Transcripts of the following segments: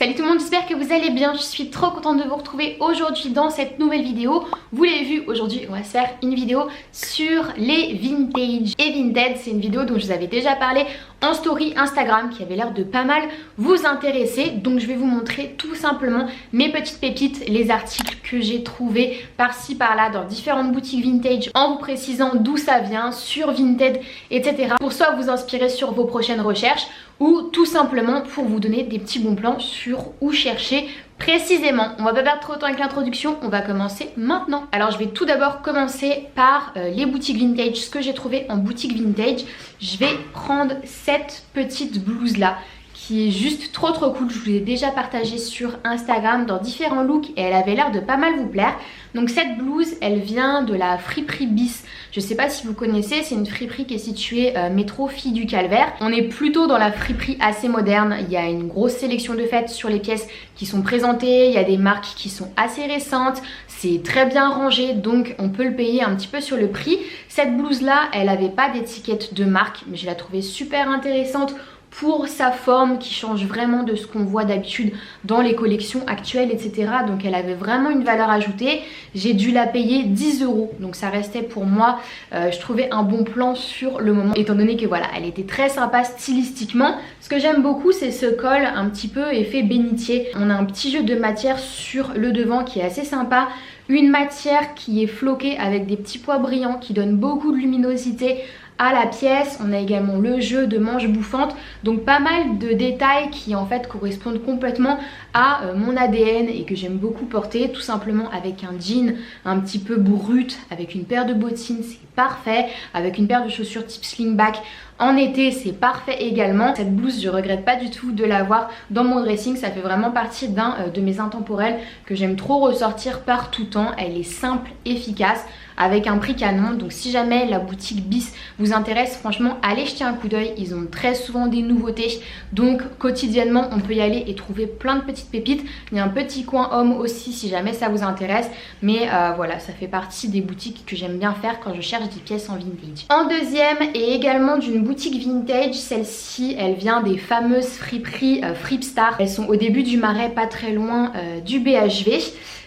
Salut tout le monde, j'espère que vous allez bien. Je suis trop contente de vous retrouver aujourd'hui dans cette nouvelle vidéo. Vous l'avez vu, aujourd'hui on va se faire une vidéo sur les vintage et vinted. C'est une vidéo dont je vous avais déjà parlé en story Instagram qui avait l'air de pas mal vous intéresser. Donc je vais vous montrer tout simplement mes petites pépites, les articles que j'ai trouvés par-ci par-là dans différentes boutiques vintage en vous précisant d'où ça vient, sur Vinted, etc. Pour soit vous inspirer sur vos prochaines recherches ou tout simplement pour vous donner des petits bons plans sur où chercher précisément. On va pas perdre trop de temps avec l'introduction, on va commencer maintenant. Alors je vais tout d'abord commencer par les boutiques vintage, ce que j'ai trouvé en boutique vintage. Je vais prendre cette petite blouse là qui est juste trop cool. Je vous l'ai déjà partagé sur Instagram dans différents looks et elle avait l'air de pas mal vous plaire. Donc cette blouse, elle vient de la friperie Bis. Je sais pas si vous connaissez, c'est une friperie qui est située métro Fille du Calvaire. On est plutôt dans la friperie assez moderne. Il y a une grosse sélection de fait sur les pièces qui sont présentées. Il y a des marques qui sont assez récentes. C'est très bien rangé, donc on peut le payer un petit peu sur le prix. Cette blouse là, elle avait pas d'étiquette de marque, mais je la trouvais super intéressante pour sa forme qui change vraiment de ce qu'on voit d'habitude dans les collections actuelles, etc. Donc elle avait vraiment une valeur ajoutée. J'ai dû la payer 10 €, donc ça restait pour moi, je trouvais un bon plan sur le moment, étant donné que voilà, elle était très sympa stylistiquement. Ce que j'aime beaucoup, c'est ce col un petit peu effet bénitier. On a un petit jeu de matière sur le devant qui est assez sympa. Une matière qui est floquée avec des petits pois brillants qui donnent beaucoup de luminosité à la pièce. On a également le jeu de manches bouffantes, donc pas mal de détails qui en fait correspondent complètement à mon ADN et que j'aime beaucoup porter, tout simplement avec un jean un petit peu brut, avec une paire de bottines, c'est parfait, avec une paire de chaussures type slingback en été, c'est parfait également. Cette blouse, je regrette pas du tout de l'avoir dans mon dressing, ça fait vraiment partie d'un de mes intemporels que j'aime trop ressortir par tout temps. Elle est simple, efficace, avec un prix canon. Donc si jamais la boutique Bis vous intéresse, franchement allez jeter un coup d'œil. Ils ont très souvent des nouveautés, donc quotidiennement on peut y aller et trouver plein de petites pépites. Il y a un petit coin homme aussi si jamais ça vous intéresse, mais voilà, ça fait partie des boutiques que j'aime bien faire quand je cherche des pièces en vintage. En deuxième, et également d'une boutique vintage, celle-ci elle vient des fameuses friperies Fripstar. Elles sont au début du Marais, pas très loin du BHV.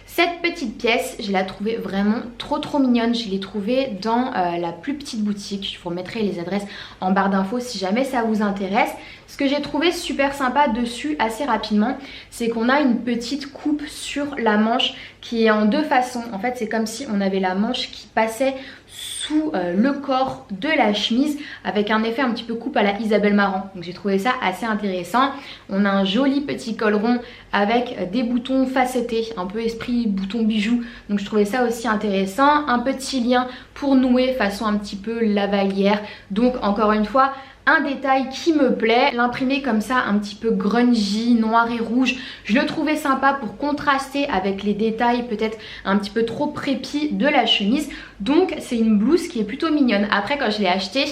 Cette petite pièce, je la trouvais vraiment trop mignonne. Je l'ai trouvée dans la plus petite boutique. Je vous remettrai les adresses en barre d'infos si jamais ça vous intéresse. Ce que j'ai trouvé super sympa dessus assez rapidement, c'est qu'on a une petite coupe sur la manche qui est en deux façons. En fait, c'est comme si on avait la manche qui passait sous le corps de la chemise avec un effet un petit peu coupe à la Isabelle Marant. Donc j'ai trouvé ça assez intéressant. On a un joli petit col rond avec des boutons facettés, un peu esprit bouton bijou. Donc je trouvais ça aussi intéressant. Un petit lien pour nouer façon un petit peu lavalière. Donc encore une fois, un détail qui me plaît, l'imprimé comme ça un petit peu grungy, noir et rouge, je le trouvais sympa pour contraster avec les détails peut-être un petit peu trop prépi de la chemise. Donc c'est une blouse qui est plutôt mignonne. Après quand je l'ai achetée,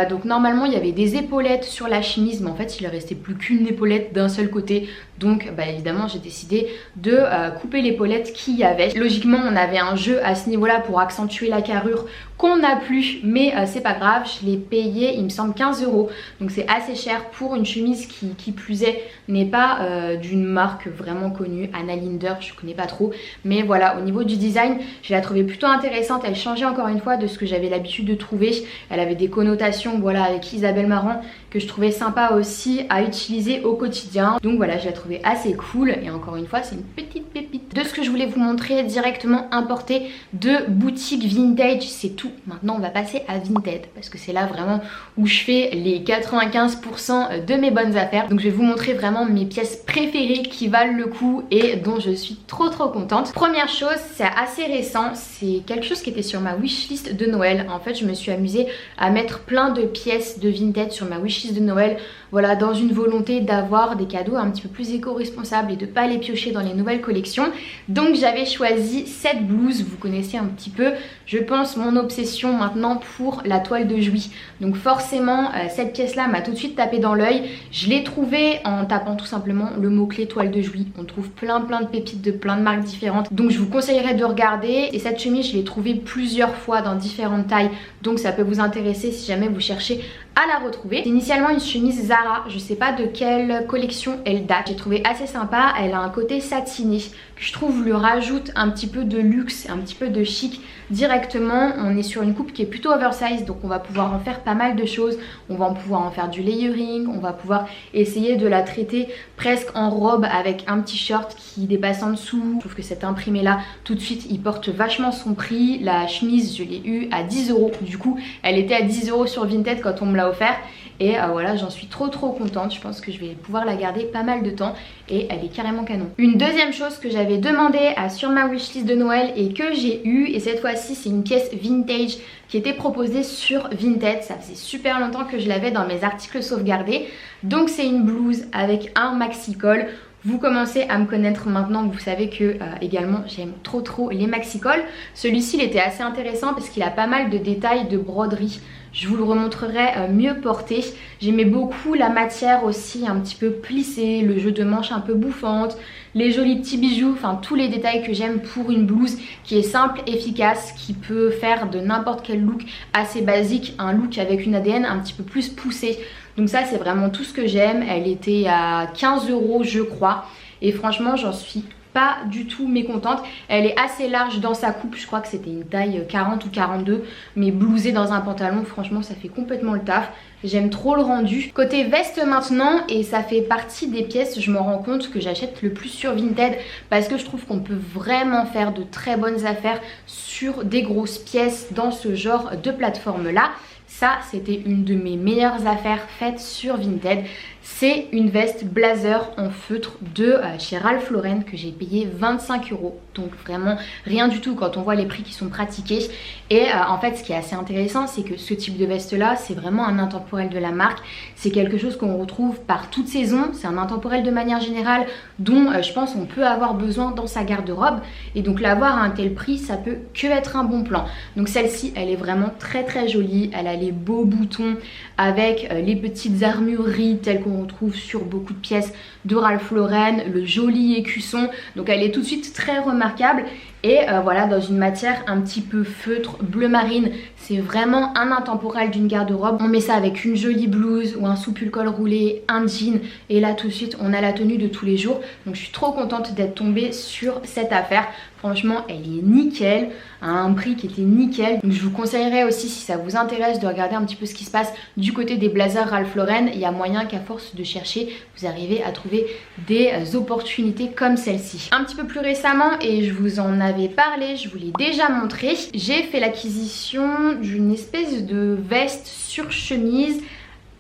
donc normalement il y avait des épaulettes sur la chemise, mais en fait il ne restait plus qu'une épaulette d'un seul côté. Donc bah, évidemment j'ai décidé de couper l'épaulette qu'il y avait. Logiquement on avait un jeu à ce niveau là pour accentuer la carrure qu'on n'a plus, mais c'est pas grave, je l'ai payé il me semble 15 €. Donc c'est assez cher pour une chemise qui plus est n'est pas d'une marque vraiment connue. Anna Linder, je connais pas trop, mais voilà, au niveau du design je la trouvais plutôt intéressante. Elle changeait encore une fois de ce que j'avais l'habitude de trouver. Elle avait des connotations voilà avec Isabelle Marant que je trouvais sympa aussi à utiliser au quotidien. Donc voilà, je la trouvais assez cool et encore une fois c'est une petite pépite. De ce que je voulais vous montrer directement importé de boutique vintage, c'est tout. Maintenant on va passer à Vinted parce que c'est là vraiment où je fais les 95% de mes bonnes affaires. Donc je vais vous montrer vraiment mes pièces préférées qui valent le coup et dont je suis trop contente. Première chose, c'est assez récent, c'est quelque chose qui était sur ma wishlist de Noël. En fait je me suis amusée à mettre plein de pièces de Vinted sur ma wishlist de Noël, voilà, dans une volonté d'avoir des cadeaux un petit peu plus éco-responsables et de pas les piocher dans les nouvelles collections. Donc j'avais choisi cette blouse, vous connaissez un petit peu, je pense, mon obsession maintenant pour la toile de Jouy. Donc forcément cette pièce là m'a tout de suite tapé dans l'œil. Je l'ai trouvée en tapant tout simplement le mot-clé toile de Jouy. On trouve plein de pépites de plein de marques différentes, donc je vous conseillerais de regarder. Et cette chemise je l'ai trouvée plusieurs fois dans différentes tailles, donc ça peut vous intéresser si jamais vous cherchez à la retrouver. C'est initialement une chemise Zara, je sais pas de quelle collection elle date. J'ai trouvé assez sympa, elle a un côté satiné que je trouve lui rajoute un petit peu de luxe, un petit peu de chic directement. On est sur une coupe qui est plutôt oversize, donc on va pouvoir en faire pas mal de choses. On va pouvoir en faire du layering, on va pouvoir essayer de la traiter presque en robe avec un petit short qui dépasse en dessous. Je trouve que cet imprimé là tout de suite il porte vachement son prix. La chemise je l'ai eu à 10 €, du coup elle était à 10 € sur Vinted quand on me l'a offert. Et voilà, j'en suis trop contente. Je pense que je vais pouvoir la garder pas mal de temps et elle est carrément canon. Une deuxième chose que j'avais demandé sur ma wishlist de Noël et que j'ai eu, et cette fois-ci c'est une pièce vintage qui était proposée sur Vinted. Ça faisait super longtemps que je l'avais dans mes articles sauvegardés. Donc c'est une blouse avec un maxi-col. Vous commencez à me connaître maintenant, vous savez que également j'aime trop les maxi-cols. Celui-ci il était assez intéressant parce qu'il a pas mal de détails de broderie. Je vous le remontrerai mieux porté. J'aimais beaucoup la matière aussi un petit peu plissée, le jeu de manches un peu bouffante, les jolis petits bijoux, enfin tous les détails que j'aime pour une blouse qui est simple, efficace, qui peut faire de n'importe quel look assez basique, un look avec une ADN un petit peu plus poussée. Donc ça c'est vraiment tout ce que j'aime. Elle était à 15 € je crois et franchement j'en suis pas du tout mécontente. Elle est assez large dans sa coupe, je crois que c'était une taille 40 ou 42, mais blousée dans un pantalon, franchement ça fait complètement le taf. J'aime trop le rendu. Côté veste maintenant, et ça fait partie des pièces, je me rends compte que j'achète le plus sur Vinted parce que je trouve qu'on peut vraiment faire de très bonnes affaires sur des grosses pièces dans ce genre de plateforme là. Ça, c'était une de mes meilleures affaires faites sur Vinted. C'est une veste blazer en feutre de chez Ralph Lauren que j'ai payé 25 €. Donc vraiment rien du tout quand on voit les prix qui sont pratiqués. Et en fait, ce qui est assez intéressant, c'est que ce type de veste là, c'est vraiment un intemporel de la marque. C'est quelque chose qu'on retrouve par toute saison. C'est un intemporel de manière générale dont je pense on peut avoir besoin dans sa garde-robe. Et donc l'avoir à un tel prix, ça peut que être un bon plan. Donc celle-ci, elle est vraiment très jolie. Elle a les beaux boutons avec les petites armureries telles qu'on retrouve sur beaucoup de pièces de Ralph Lauren, le joli écusson. Donc elle est tout de suite très remarquable. Et voilà, dans une matière un petit peu feutre, bleu marine, c'est vraiment un intemporel d'une garde-robe. On met ça avec une jolie blouse ou un soupule col roulé, un jean, et là tout de suite on a la tenue de tous les jours. Donc je suis trop contente d'être tombée sur cette affaire. Franchement elle est nickel, à un prix qui était nickel. Donc je vous conseillerais aussi, si ça vous intéresse, de regarder un petit peu ce qui se passe du côté des blazers Ralph Lauren. Il y a moyen qu'à force de chercher, vous arrivez à trouver des opportunités comme celle-ci. Un petit peu plus récemment, et je vous en avais parlé, je vous l'ai déjà montré, j'ai fait l'acquisition d'une espèce de veste sur chemise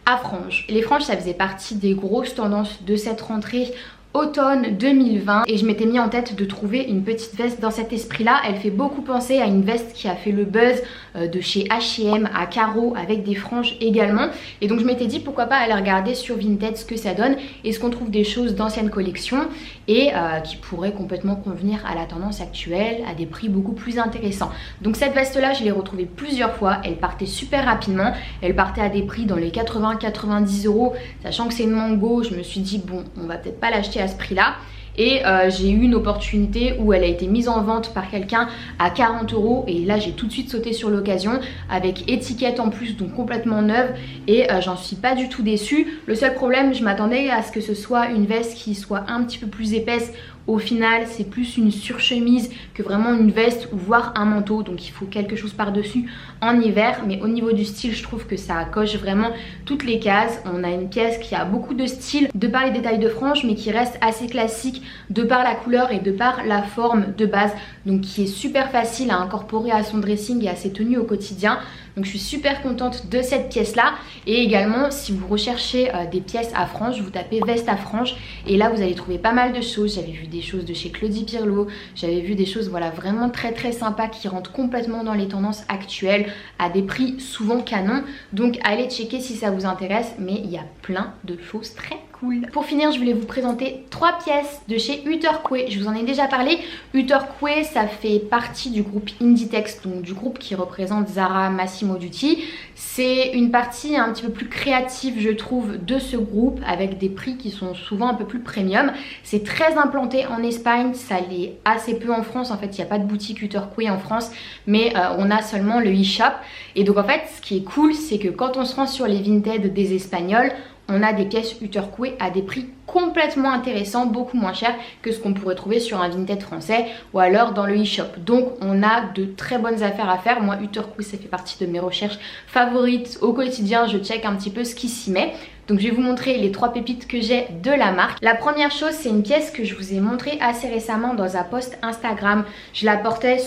à franges. Les franges, ça faisait partie des grosses tendances de cette rentrée automne 2020 et je m'étais mis en tête de trouver une petite veste dans cet esprit là. Elle fait beaucoup penser à une veste qui a fait le buzz de chez H&M à carreaux avec des franges également, et donc je m'étais dit pourquoi pas aller regarder sur Vinted ce que ça donne, est-ce qu'on trouve des choses d'anciennes collections et qui pourraient complètement convenir à la tendance actuelle à des prix beaucoup plus intéressants. Donc cette veste là je l'ai retrouvée plusieurs fois, elle partait super rapidement, elle partait à des prix dans les 80-90 €, sachant que c'est une mango, je me suis dit bon on va peut-être pas l'acheter à ce prix là. Et j'ai eu une opportunité où elle a été mise en vente par quelqu'un à 40 € et là j'ai tout de suite sauté sur l'occasion avec étiquette en plus, donc complètement neuve, et j'en suis pas du tout déçue. Le seul problème, je m'attendais à ce que ce soit une veste qui soit un petit peu plus épaisse. Au final c'est plus une surchemise que vraiment une veste ou voire un manteau, donc il faut quelque chose par dessus en hiver. Mais au niveau du style je trouve que ça coche vraiment toutes les cases. On a une pièce qui a beaucoup de style de par les détails de franges, mais qui reste assez classique de par la couleur et de par la forme de base, donc qui est super facile à incorporer à son dressing et à ses tenues au quotidien. Donc je suis super contente de cette pièce là. Et également si vous recherchez des pièces à franges, vous tapez veste à franges et là vous allez trouver pas mal de choses. J'avais vu des choses de chez Claudie Pierlot, j'avais vu des choses voilà vraiment très sympas qui rentrent complètement dans les tendances actuelles à des prix souvent canons. Donc allez checker si ça vous intéresse, mais il y a plein de choses très cool. cool. Pour finir, je voulais vous présenter 3 pièces de chez Uterque. Je vous en ai déjà parlé. Uterque, ça fait partie du groupe Inditex, donc du groupe qui représente Zara, Massimo Dutti. C'est une partie un petit peu plus créative, je trouve, de ce groupe, avec des prix qui sont souvent un peu plus premium. C'est très implanté en Espagne, ça l'est assez peu en France. En fait, il n'y a pas de boutique Uterque en France, mais on a seulement le e-shop. Et donc en fait, ce qui est cool, c'est que quand on se rend sur les Vinted des Espagnols, on a des pièces Uterque à des prix complètement intéressants, beaucoup moins chers que ce qu'on pourrait trouver sur un Vinted français ou alors dans le e-shop. Donc on a de très bonnes affaires à faire. Moi, Uterque, ça fait partie de mes recherches favorites au quotidien. Je check un petit peu ce qui s'y met. Donc je vais vous montrer les 3 pépites que j'ai de la marque. La première chose, c'est une pièce que je vous ai montrée assez récemment dans un post Instagram. Je la portais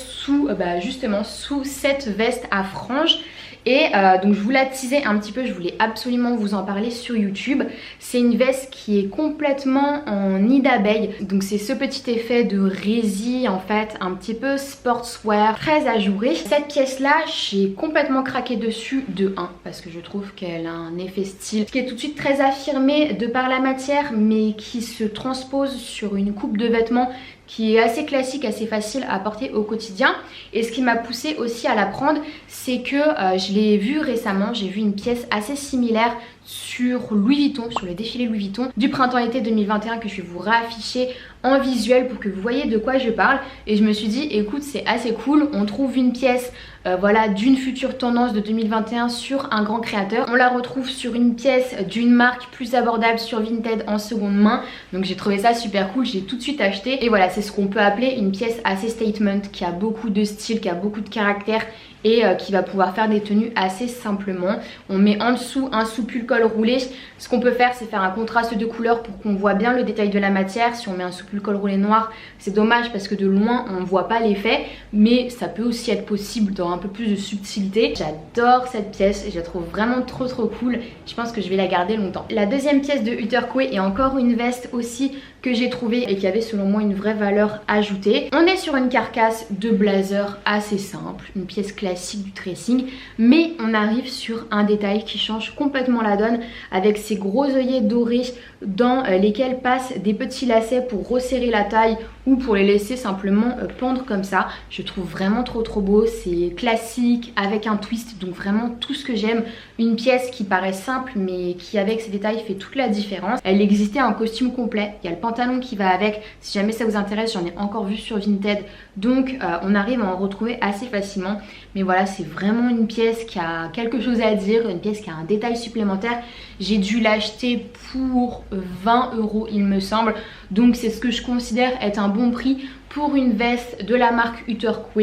justement sous cette veste à franges. Et donc je vous la teasais un petit peu, je voulais absolument vous en parler sur YouTube. C'est une veste qui est complètement en nid d'abeille. Donc c'est ce petit effet de rési en fait, un petit peu sportswear, très ajouré. Cette pièce là, j'ai complètement craqué dessus de 1 parce que je trouve qu'elle a un effet style qui est tout de suite très affirmé de par la matière, mais qui se transpose sur une coupe de vêtements qui est assez classique, assez facile à porter au quotidien. Et ce qui m'a poussée aussi à la prendre, c'est que je l'ai vue récemment, j'ai vu une pièce assez similaire sur Louis Vuitton, sur le défilé Louis Vuitton du printemps-été 2021 que je vais vous réafficher en visuel pour que vous voyez de quoi je parle. Et je me suis dit, écoute, c'est assez cool, on trouve une pièce voilà, d'une future tendance de 2021 sur un grand créateur. On la retrouve sur une pièce d'une marque plus abordable sur Vinted en seconde main. Donc j'ai trouvé ça super cool, j'ai tout de suite acheté. Et voilà, c'est ce qu'on peut appeler une pièce assez statement, qui a beaucoup de style, qui a beaucoup de caractère et qui va pouvoir faire des tenues assez simplement. On met en dessous un sous-pull-col roulé. Ce qu'on peut faire, c'est faire un contraste de couleurs pour qu'on voit bien le détail de la matière. Si on met un sous-pull-col roulé noir, c'est dommage parce que de loin on ne voit pas l'effet, mais ça peut aussi être possible dans un peu plus de subtilité. J'adore cette pièce et je la trouve vraiment trop cool. Je pense que je vais la garder longtemps. La deuxième pièce de Uterque est encore une veste aussi que j'ai trouvée et qui avait selon moi une vraie valeur ajoutée. On est sur une carcasse de blazer assez simple, une pièce classique du tracing, mais on arrive sur un détail qui change complètement la donne avec ces gros œillets dorés dans lesquels passent des petits lacets pour resserrer la taille ou pour les laisser simplement pendre comme ça. Je trouve vraiment trop beau, c'est classique avec un twist, donc vraiment tout ce que j'aime. Une pièce qui paraît simple mais qui avec ses détails fait toute la différence. Elle existait en costume complet, il y a le pantalon qui va avec, si jamais ça vous intéresse, j'en ai encore vu sur Vinted, donc on arrive à en retrouver assez facilement. Mais voilà, c'est vraiment une pièce qui a quelque chose à dire, une pièce qui a un détail supplémentaire. J'ai dû l'acheter pour 20 € il me semble, donc c'est ce que je considère être un bon prix pour une veste de la marque Uterque,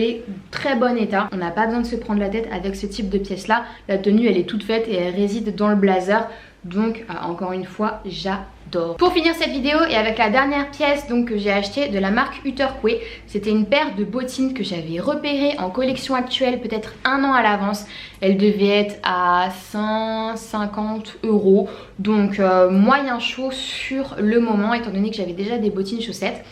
très bon état. On n'a pas besoin de se prendre la tête avec ce type de pièce là. La tenue elle est toute faite et elle réside dans le blazer, donc encore une fois j'adore. Pour finir cette vidéo et avec la dernière pièce donc que j'ai achetée de la marque Uterque, c'était une paire de bottines que j'avais repérées en collection actuelle peut-être 1 an à l'avance. Elle devait être à 150 €, donc moyen chaud sur le moment étant donné que j'avais déjà des bottines chaussettes.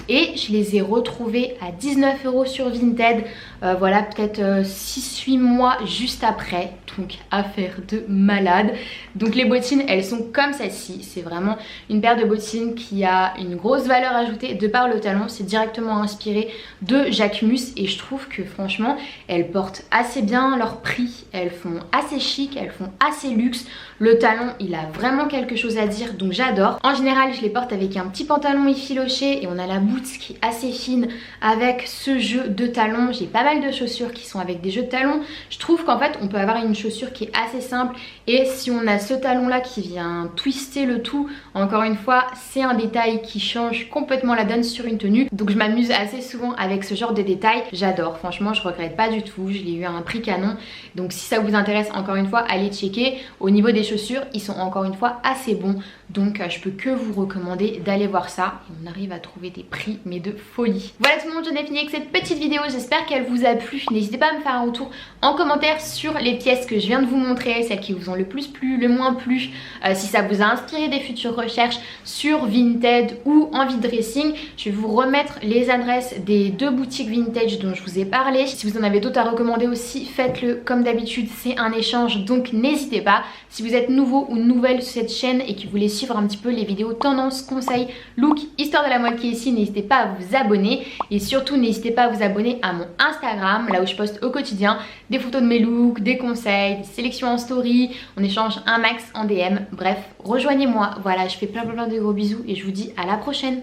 Et je les ai retrouvées à 19 € sur Vinted, voilà peut-être 6-8 mois juste après, donc affaire de malade. Donc les bottines elles sont comme celle-ci, c'est vraiment une paire de bottines qui a une grosse valeur ajoutée de par le talon, c'est directement inspiré de Jacquemus et je trouve que franchement elles portent assez bien leur prix, elles font assez chic, elles font assez luxe. Le talon il a vraiment quelque chose à dire, donc j'adore. En général je les porte avec un petit pantalon effiloché et on a la boot qui est assez fine avec ce jeu de talons. J'ai pas mal de chaussures qui sont avec des jeux de talons. Je trouve qu'en fait on peut avoir une chaussure qui est assez simple et si on a ce talon là qui vient twister le tout, encore une fois c'est un détail qui change complètement la donne sur une tenue. Donc je m'amuse assez souvent avec ce genre de détails. J'adore, franchement je regrette pas du tout. Je l'ai eu à un prix canon. Donc si ça vous intéresse encore une fois allez checker. Au niveau des chaussures ils sont encore une fois assez bons. Donc je peux que vous recommander d'aller voir ça. Et on arrive à trouver des prix mais de folie. Voilà tout le monde, j'en ai fini avec cette petite vidéo. J'espère qu'elle vous a plu. N'hésitez pas à me faire un retour en commentaire sur les pièces que je viens de vous montrer, celles qui vous ont le plus plu, le moins plu, si ça vous a inspiré des futures recherches sur Vinted ou en vide dressing. Je vais vous remettre les adresses des 2 boutiques vintage dont je vous ai parlé. Si vous en avez d'autres à recommander aussi, faites-le comme d'habitude. d'habitude c'est un échange, donc n'hésitez pas. Si vous êtes nouveau ou nouvelle sur cette chaîne et que vous voulez suivre un petit peu les vidéos tendances, conseils, look, histoire de la mode qui est ici, n'hésitez pas à vous abonner. Et surtout n'hésitez pas à vous abonner à mon Instagram, là où je poste au quotidien des photos de mes looks, des conseils, des sélections en story, on échange un max en DM. Bref, rejoignez-moi. Voilà, je fais plein de gros bisous et je vous dis à la prochaine.